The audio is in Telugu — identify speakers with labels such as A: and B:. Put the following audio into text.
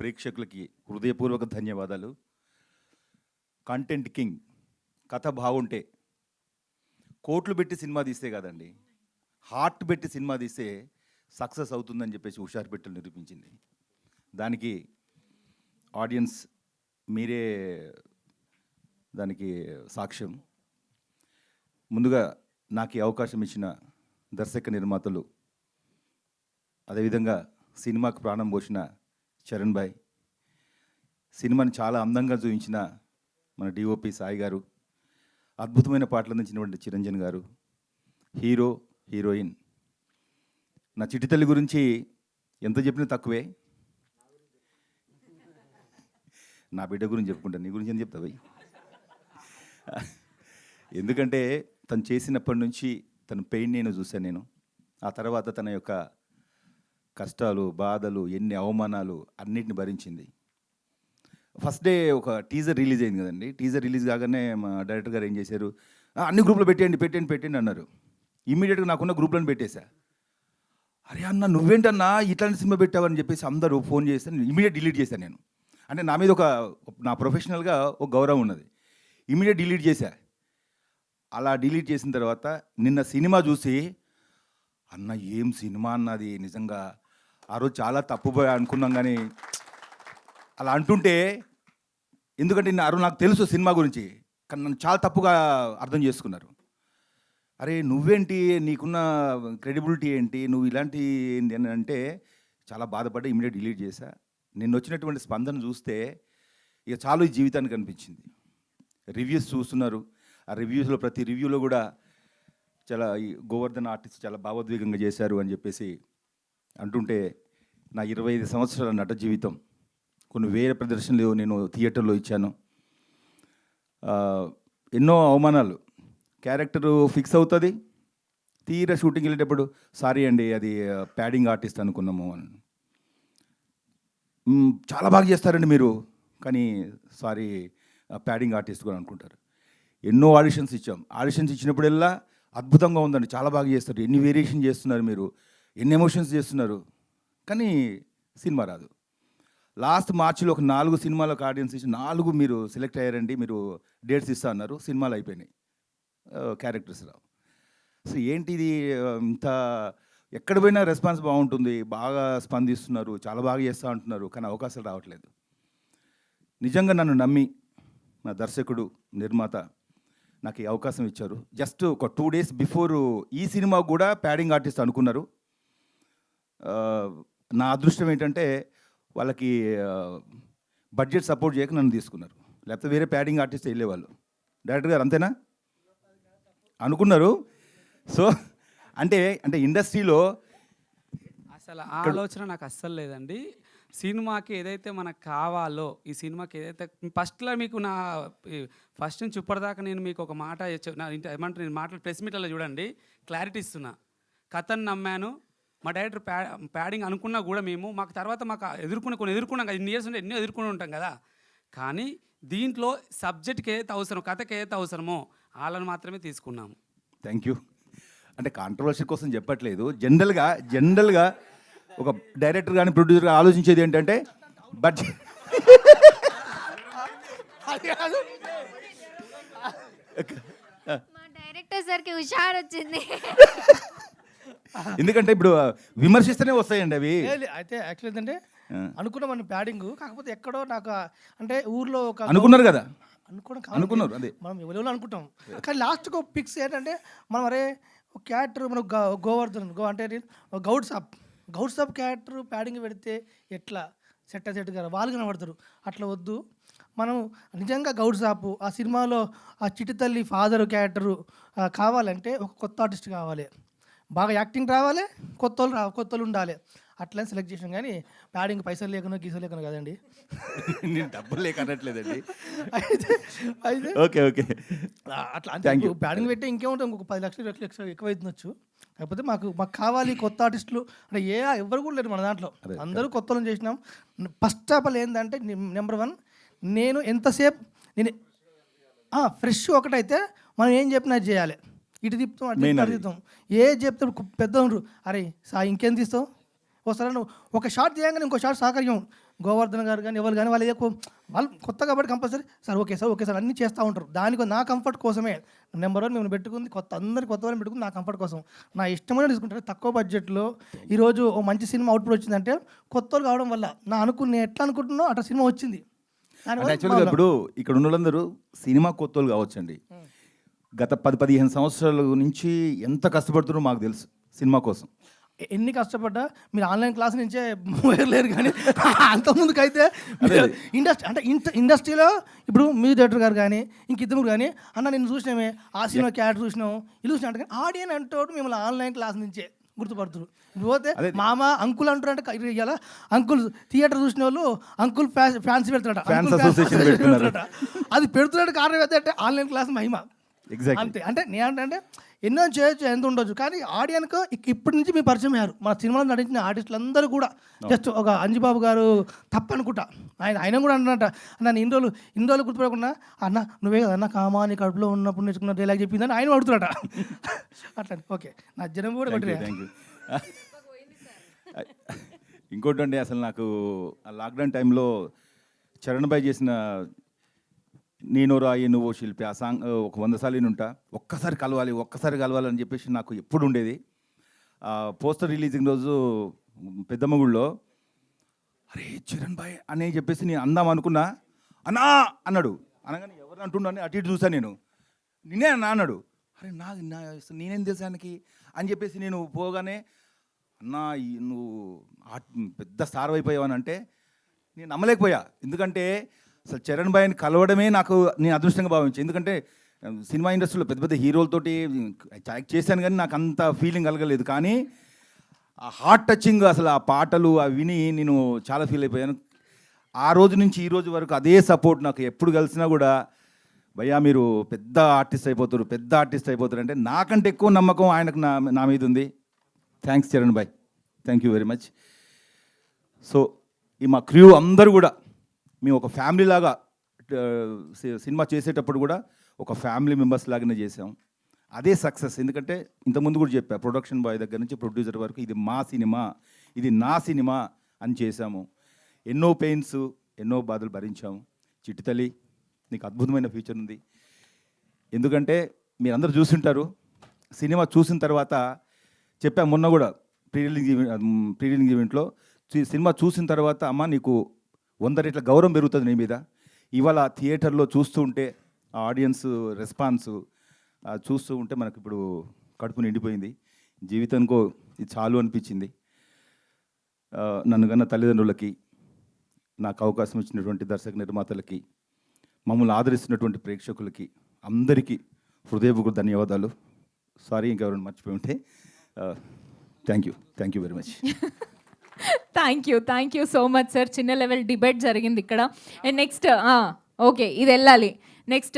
A: ప్రేక్షకులకి హృదయపూర్వక ధన్యవాదాలు. కంటెంట్ కింగ్, కథ బాగుంటే కోట్లు పెట్టి సినిమా తీస్తే కాదండి, హార్ట్ పెట్టి సినిమా తీస్తే సక్సెస్ అవుతుందని చెప్పేసి హుషారు పెట్టలు నిరూపించింది. దానికి ఆడియన్స్ మీరే దానికి సాక్ష్యం. ముందుగా నాకు ఈ అవకాశం ఇచ్చిన దర్శక నిర్మాతలు, అదేవిధంగా సినిమాకు ప్రాణం పోసిన చరణ్ భాయ్, సినిమాని చాలా అందంగా చూపించిన మన డిఓపి సాయి గారు, అద్భుతమైన పాటలు అందించినటువంటి చిరంజన్ గారు, హీరో హీరోయిన్. నా చిట్టి తల్లి గురించి ఎంత చెప్పినా తక్కువే. నా బిడ్డ గురించి చెప్పుకుంటాను, నీ గురించి ఏం చెప్తావు? ఎందుకంటే తను చేసినప్పటి నుంచి తన పెయిన్ నేను చూశాను. నేను ఆ తర్వాత తన యొక్క కష్టాలు, బాధలు, ఎన్ని అవమానాలు అన్నిటిని భరించింది. ఫస్ట్ డే ఒక టీజర్ రిలీజ్ అయింది కదండి. టీజర్ రిలీజ్ కాగానే మా డైరెక్టర్ గారు ఏం చేశారు, అన్ని గ్రూప్లో పెట్టండి అన్నారు. ఇమ్మీడియట్గా నాకున్న గ్రూప్లను పెట్టేశా. అరే అన్న నువ్వేంటన్నా ఇట్లాంటి సినిమా పెట్టావని చెప్పేసి అందరూ ఫోన్ చేస్తే ఇమీడియట్ డిలీట్ చేశాను నేను. అంటే నా మీద నా ప్రొఫెషనల్గా ఒక గౌరవం ఉన్నది. ఇమీడియట్ డిలీట్ చేశా. అలా డిలీట్ చేసిన తర్వాత నిన్న సినిమా చూసి, అన్న ఏం సినిమా అన్నది, నిజంగా ఆ రోజు చాలా తప్పుపోయా అనుకున్నాం. కానీ అలా అంటుంటే, ఎందుకంటే ఆ రోజు నాకు తెలుసు సినిమా గురించి, కానీ నన్ను చాలా తప్పుగా అర్థం చేసుకున్నారు. అరే నువ్వేంటి, నీకున్న క్రెడిబిలిటీ ఏంటి, నువ్వు ఇలాంటి ఏంటి అని అంటే చాలా బాధపడ్డా. ఇమీడియట్ డిలీట్ చేశా. నిన్న వచ్చినటువంటి స్పందన చూస్తే ఇక చాలు ఈ జీవితానికి అనిపించింది. రివ్యూస్ చూస్తున్నారు, ఆ రివ్యూస్లో ప్రతి రివ్యూలో కూడా చాలా ఈ గోవర్ధన్ ఆర్టిస్ట్ చాలా భావోద్వేగంగా చేశారు అని చెప్పేసి అంటుంటే, నా 25 సంవత్సరాల నట జీవితం, కొన్ని వేల ప్రదర్శనలు నేను థియేటర్లో ఇచ్చాను. ఎన్నో అవమానాలు. క్యారెక్టరు ఫిక్స్ అవుతుంది, తీరా షూటింగ్ వెళ్ళేటప్పుడు సారీ అండి అది ప్యాడింగ్ ఆర్టిస్ట్ అనుకున్నాము అని. చాలా బాగా చేస్తారండి మీరు, కానీ సారీ ప్యాడింగ్ ఆర్టిస్ట్ కూడా అనుకుంటారు. ఎన్నో ఆడిషన్స్ ఇచ్చాం. ఆడిషన్స్ ఇచ్చినప్పుడల్లా అద్భుతంగా ఉందండి, చాలా బాగా చేస్తారు, ఎన్ని వేరియేషన్ చేస్తున్నారు మీరు, ఎన్ని ఎమోషన్స్ చేస్తున్నారు, కానీ సినిమా రాదు. లాస్ట్ మార్చిలో ఒక 4 సినిమాలకు ఆడియన్స్ ఇచ్చి 4 మీరు సెలెక్ట్ అయ్యారండి, మీరు డేట్స్ ఇస్తా అన్నారు, సినిమాలు అయిపోయినాయి, క్యారెక్టర్స్ రావు. సో ఏంటి ఇది, ఇంత ఎక్కడ పోయినా రెస్పాన్స్ బాగుంటుంది, బాగా స్పందిస్తున్నారు, చాలా బాగా చేస్తూ అంటున్నారు, కానీ అవకాశాలు రావట్లేదు. నిజంగా నన్ను నమ్మి నా దర్శకుడు, నిర్మాత నాకు ఈ అవకాశం ఇచ్చారు. జస్ట్ ఒక 2 డేస్ బిఫోర్ ఈ సినిమా కూడా ప్యాడింగ్ ఆర్టిస్ట్ అనుకున్నారు. నా అదృష్టం ఏంటంటే వాళ్ళకి బడ్జెట్ సపోర్ట్ చేయక నన్ను తీసుకున్నారు, లేకపోతే వేరే ప్యాడింగ్ ఆర్టిస్ట్ వెళ్ళేవాళ్ళు. డైరెక్టర్ గారు అంతేనా అనుకున్నారు. సో అంటే ఇండస్ట్రీలో
B: అసలు ఆ ఆలోచన నాకు అస్సలు లేదండి. సినిమాకి ఏదైతే మనకు కావాలో, ఈ సినిమాకి ఏదైతే ఫస్ట్లో మీకు నా ఫస్ట్ నుంచి ఇప్పటిదాకా నేను మీకు ఒక మాట ఏమంటారు, నేను మాటలు ప్రెస్ మీట్లలో చూడండి క్లారిటీ ఇస్తున్నా. కథను నమ్మాను, మా డైరెక్టర్ ప్యాడింగ్ అనుకున్నా కూడా మాకు తర్వాత మాకు ఎదుర్కొన్నాం కదా, ఇన్ని ఇయర్స్ ఉంటే ఎన్నో ఎదుర్కొని ఉంటాం కదా. కానీ దీంట్లో సబ్జెక్ట్కి ఏదైతే అవసరం, కథకి ఏదైతే అవసరమో వాళ్ళని మాత్రమే తీసుకున్నాము.
A: Thank you. అంటే కాంట్రవర్సీ కోసం చెప్పట్లేదు. జనరల్గా ఒక డైరెక్టర్ కానీ ప్రొడ్యూసర్ కానీ ఆలోచించేది ఏంటంటే బడ్జెట్.
C: మా డైరెక్టర్ సార్కి హుషారు వచ్చింది.
A: ఎందుకంటే ఇప్పుడు విమర్శిస్తూనే వస్తాయండి అవి.
D: అయితే యాక్చువల్ ఏంటంటే అనుకున్నాం మనం ప్యాడింగ్, కాకపోతే ఎక్కడో నాకు అంటే ఊర్లో ఒక
A: అనుకున్నారు కదా,
D: అనుకున్నారు అదే మనం ఎవరెవరో అనుకుంటాం. కానీ లాస్ట్కి ఒక పిక్స్ ఏంటంటే మనం అరే ఒక క్యారెక్టర్ మనం గోవర్ధన్ అంటే గౌడ్ సాబ్ క్యారెక్టర్ ప్యాడింగ్ పెడితే ఎట్లా సెట్ గారు వాళ్ళు కనబడతారు. అట్లా వద్దు, మనం నిజంగా గౌడ్ సాబ్ ఆ సినిమాలో ఆ చిట్టి తల్లి ఫాదర్ క్యారెక్టరు కావాలంటే ఒక కొత్త ఆర్టిస్ట్ కావాలి, బాగా యాక్టింగ్ రావాలి, కొత్త ఉండాలి. అట్లా సెలెక్ట్ చేసాం. కానీ ప్యాడింగ్ పైసలు లేకుండా గీసలు లేకుండా కదండి,
A: నేను డబ్బులు లేక అనట్లేదండి.
D: అయితే
A: ఓకే
D: అట్లా అంటే ప్యాడింగ్ పెట్టి ఇంకేముంటుంది, ఇంకొక 10 లక్షలు ఎక్కువ అవుతుండొచ్చు. కాకపోతే మాకు కావాలి కొత్త ఆర్టిస్టులు. అంటే ఎవరు కూడా లేరు మన దాంట్లో, అందరూ కొత్తలను చేసినాం. ఫస్ట్ ఆఫ్ ఆల్ ఏంటంటే నెంబర్ 1 నేను ఎంతసేపు నేను ఫ్రెష్ ఒకటైతే మనం ఏం చెప్పినా చేయాలి, ఇటు తిప్పుతాం అటు తిప్పుతాం, ఏ చెప్తాడు పెద్ద అరే ఇంకేం తీస్తావు ఒకసారి నువ్వు ఒక షాట్ చేయగానే ఇంకో షాట్ సహకర్యం గోవర్ధన్ గారు కానీ ఎవరు కానీ వాళ్ళు వాళ్ళు కొత్త కాబట్టి కంపల్సరీ సార్ ఓకే సార్ అన్నీ చేస్తూ ఉంటారు. దానికి నా కంఫర్ట్ కోసమే నెంబర్ 1 మేము పెట్టుకుంది అందరికి కొత్త వాళ్ళని పెట్టుకుంది నా కంఫర్ట్ కోసం. నా ఇష్టమైన తీసుకుంటారు. తక్కువ బడ్జెట్లో ఈరోజు ఓ మంచి సినిమా అవుట్పుట్ వచ్చిందంటే కొత్త వాళ్ళు కావడం వల్ల నేను ఎట్లా అనుకుంటున్నానో అట్లా సినిమా వచ్చింది.
A: యాక్చువల్గా ఇప్పుడు ఇక్కడ ఉన్న వాళ్ళందరూ సినిమా కొత్త వాళ్ళు కావచ్చండి. గత 10-15 సంవత్సరాల నుంచి ఎంత కష్టపడుతున్నారో మాకు తెలుసు సినిమా కోసం.
D: ఎన్ని కష్టపడ్డా మీరు ఆన్లైన్ క్లాస్ నుంచే లేరు కానీ అంతకుముందుకైతే ఇండస్ట్రీలో ఇప్పుడు మీ డైరెక్టర్ గారు కానీ ఇంకిద్దరు కానీ అన్న నేను చూసినామే ఆ సినిమా క్యారెక్టర్ చూసినాం ఇల్లు చూసినా కానీ ఆడియన్ అంటూ మిమ్మల్ని ఆన్లైన్ క్లాస్ నుంచే గుర్తుపడుతున్నారు. పోతే మామ అంకుల్ అంటారంటే ఇలా అంకుల్ థియేటర్ చూసిన వాళ్ళు అంకుల్ ఫ్యాన్స్ పెడతారట. అది పెడుతున్నాడు కారణం ఏంటంటే ఆన్లైన్ క్లాస్ మహిమ అంతే. అంటే నేనంటే ఎన్నో చేయొచ్చు ఎంత ఉండొచ్చు కానీ ఆడియన్కు ఇప్పటి నుంచి మీ పరిచయం అయ్యారు. మన సినిమాలో నటించిన ఆర్టిస్టులు అందరూ కూడా జస్ట్ ఒక అంజిబాబు గారు తప్పనుకుంటా ఆయన కూడా అంటున్నట్ట నన్ను ఇన్ని రోజులు గుర్తుపడకుండా అన్న నువ్వే కదా అన్న కామాని కడుపులో ఉన్నప్పుడు నేర్చుకున్న డైలాగ్ చెప్పిందని ఆయన అడుగుతాడట. అట్లా ఓకే నా జనం కూడా కొట్టిరే.
A: ఇంకోటి అండి అసలు నాకు లాక్డౌన్ టైంలో చరణ్ భాయ్ చేసిన నేను రాయి నువ్వు శిల్పి ఆ సాంగ్ ఒక 100 సార్లు ఉంటా ఒక్కసారి కలవాలి అని చెప్పేసి నాకు ఎప్పుడు ఉండేది. పోస్టర్ రిలీజింగ్ రోజు పెద్దమ్మగుడిలో అరే చరణ్ భాయ్ అని చెప్పేసి నేను అందాం అనుకున్నా. అన్నా అన్నాడు. అనగానే ఎవరు అంటున్నాను అటు ఇటు చూసాను నేను. నిన్నే అన్నా అన్నాడు. అరే నేనేం తెలుసానికి అని చెప్పేసి నేను పోగానే అన్నా నువ్వు పెద్ద స్టార్ అయిపోయావని అంటే నేను నమ్మలేకపోయా. ఎందుకంటే అసలు చరణ్ భాయ్ని కలవడమే నేను అదృష్టంగా భావించాను. ఎందుకంటే సినిమా ఇండస్ట్రీలో పెద్ద పెద్ద హీరోలతోటి యాక్ట్ చేశాను కానీ నాకు అంత ఫీలింగ్ కలగలేదు. కానీ ఆ హార్ట్ టచింగ్ అసలు ఆ పాటలు అవి విని నేను చాలా ఫీల్ అయిపోయాను. ఆ రోజు నుంచి ఈ రోజు వరకు అదే సపోర్ట్ నాకు ఎప్పుడు కలిసినా కూడా భయ్యా మీరు పెద్ద ఆర్టిస్ట్ అయిపోతారు అంటే నాకంటే ఎక్కువ నమ్మకం ఆయనకు నా మీద ఉంది. Thanks Charan Bhai, thank you very much. So ఈ మా క్రూ అందరూ కూడా మేము ఒక ఫ్యామిలీ లాగా సినిమా చేసేటప్పుడు కూడా ఒక ఫ్యామిలీ మెంబర్స్ లాగానే చేసాం. అదే సక్సెస్. ఎందుకంటే ఇంతకుముందు కూడా చెప్పా ప్రొడక్షన్ బాయ్ దగ్గర నుంచి ప్రొడ్యూసర్ వరకు ఇది మా సినిమా, ఇది నా సినిమా అని చేశాము. ఎన్నో పెయిన్స్ ఎన్నో బాధలు భరించాము. చిట్టితల్లి నీకు అద్భుతమైన ఫ్యూచర్ ఉంది. ఎందుకంటే మీరందరూ చూసుంటారు సినిమా చూసిన తర్వాత చెప్పా మొన్న కూడా ప్రీ రిలీజింగ్ ఈవెంట్లో సినిమా చూసిన తర్వాత అమ్మ నీకు 100 రెట్ల గౌరవం పెరుగుతుంది నీ మీద. ఇవాళ థియేటర్లో చూస్తూ ఉంటే ఆ ఆడియన్స్ రెస్పాన్స్ చూస్తూ ఉంటే మనకు ఇప్పుడు కడుపు నిండిపోయింది. జీవితానికో ఇది చాలు అనిపించింది. నన్ను కన్నా తల్లిదండ్రులకి, నాకు అవకాశం ఇచ్చినటువంటి దర్శక నిర్మాతలకి, మమ్మల్ని ఆదరిస్తున్నటువంటి ప్రేక్షకులకి అందరికీ హృదయపూర్వక ధన్యవాదాలు. సారీ ఇంకెవరైనా మర్చిపోయి ఉంటే. Thank you very much.
E: Thank you so much sir. చిన్న లెవెల్ డిబేట్ జరిగింది ఇక్కడ. నెక్స్ట్ ఓకే ఇది వెళ్ళాలి. నెక్స్ట్